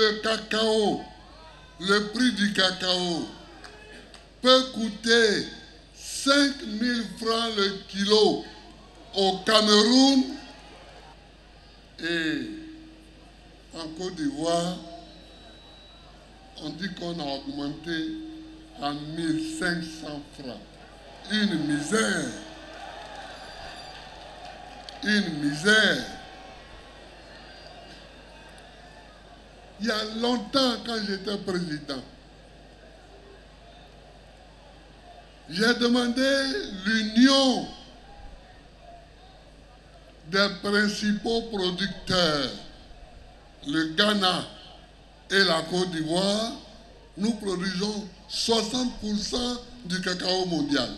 le cacao, le prix du cacao peut coûter 5 000 francs le kilo au Cameroun et en Côte d'Ivoire, on dit qu'on a augmenté à 1500 francs. Une misère. Une misère. Il y a longtemps, quand j'étais président, j'ai demandé l'union des principaux producteurs, le Ghana et la Côte d'Ivoire. Nous produisons 60% du cacao mondial.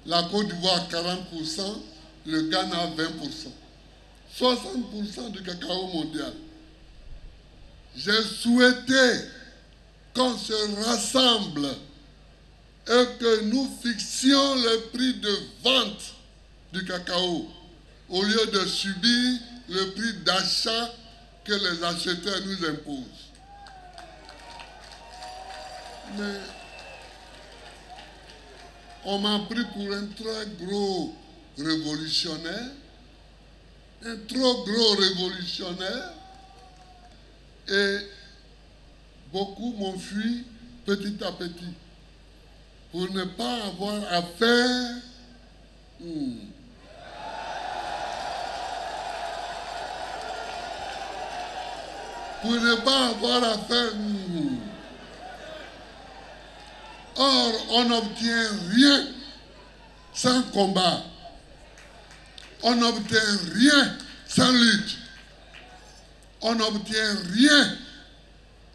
La Côte d'Ivoire 40%, le Ghana 20%. 60% du cacao mondial. J'ai souhaité qu'on se rassemble et que nous fixions le prix de vente du cacao au lieu de subir le prix d'achat que les acheteurs nous imposent. Mais on m'a pris pour un très gros révolutionnaire, un trop gros révolutionnaire, et beaucoup m'ont fui petit à petit pour ne pas avoir affaire pour ne pas avoir affaire. Or, on n'obtient rien sans combat. On n'obtient rien sans lutte. On n'obtient rien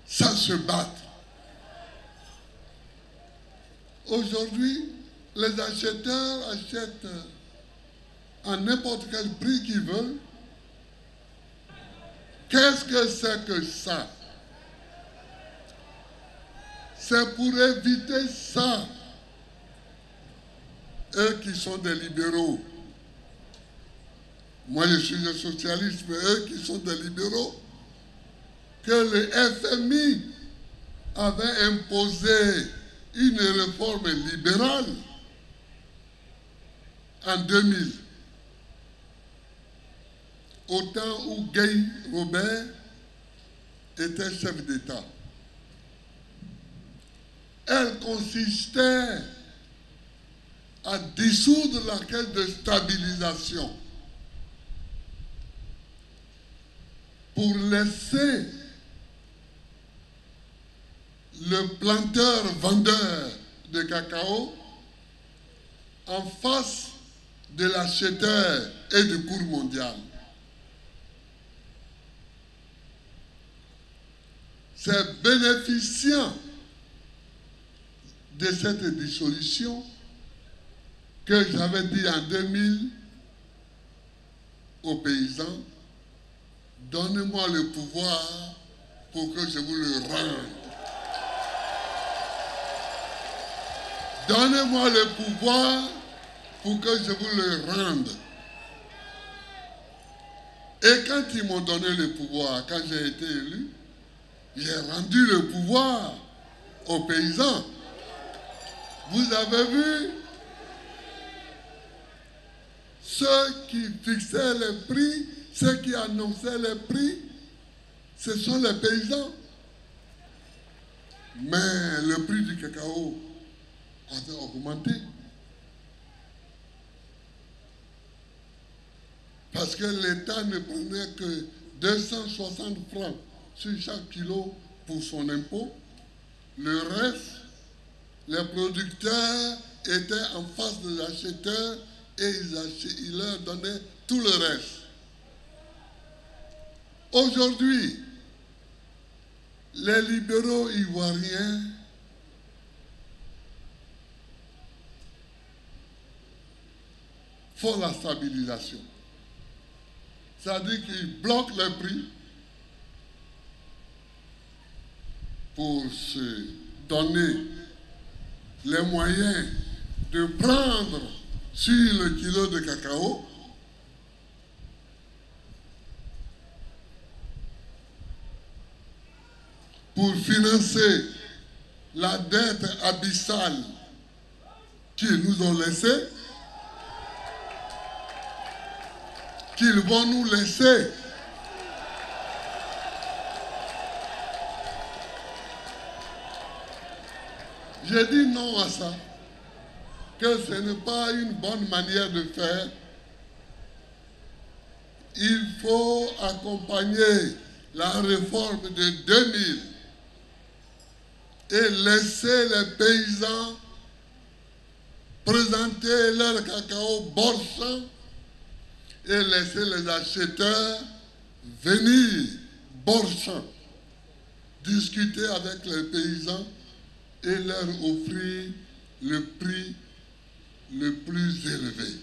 sans se battre. Aujourd'hui, les acheteurs achètent à n'importe quel prix qu'ils veulent. Qu'est-ce que c'est que ça? C'est pour éviter ça. Eux qui sont des libéraux. Moi, je suis un socialiste, mais eux qui sont des libéraux, que le FMI avait imposé une réforme libérale en 2000, au temps où Gay Robert était chef d'État. Elle consistait à dissoudre la caisse de stabilisation pour laisser le planteur-vendeur de cacao en face de l'acheteur et du cours mondial. C'est bénéficiant de cette dissolution que j'avais dit en 2000 aux paysans, donnez-moi le pouvoir pour que je vous le rende. Donnez-moi le pouvoir pour que je vous le rende. Et quand ils m'ont donné le pouvoir, quand j'ai été élu, j'ai rendu le pouvoir aux paysans. Vous avez vu, ceux qui fixaient les prix, ceux qui annonçaient les prix, ce sont les paysans. Mais le prix du cacao avait augmenté. Parce que l'État ne prenait que 260 francs sur chaque kilo pour son impôt. Le reste, les producteurs étaient en face des acheteurs et ils leur donnaient tout le reste. Aujourd'hui, les libéraux ivoiriens font la stabilisation. C'est-à-dire qu'ils bloquent les prix pour se donner les moyens de prendre sur le kilo de cacao pour financer la dette abyssale qu'ils nous ont laissée, qu'ils vont nous laisser. J'ai dit non à ça, que ce n'est pas une bonne manière de faire. Il faut accompagner la réforme de 2000 et laisser les paysans présenter leur cacao borsant et laisser les acheteurs venir borsant, discuter avec les paysans et leur offrir le prix le plus élevé.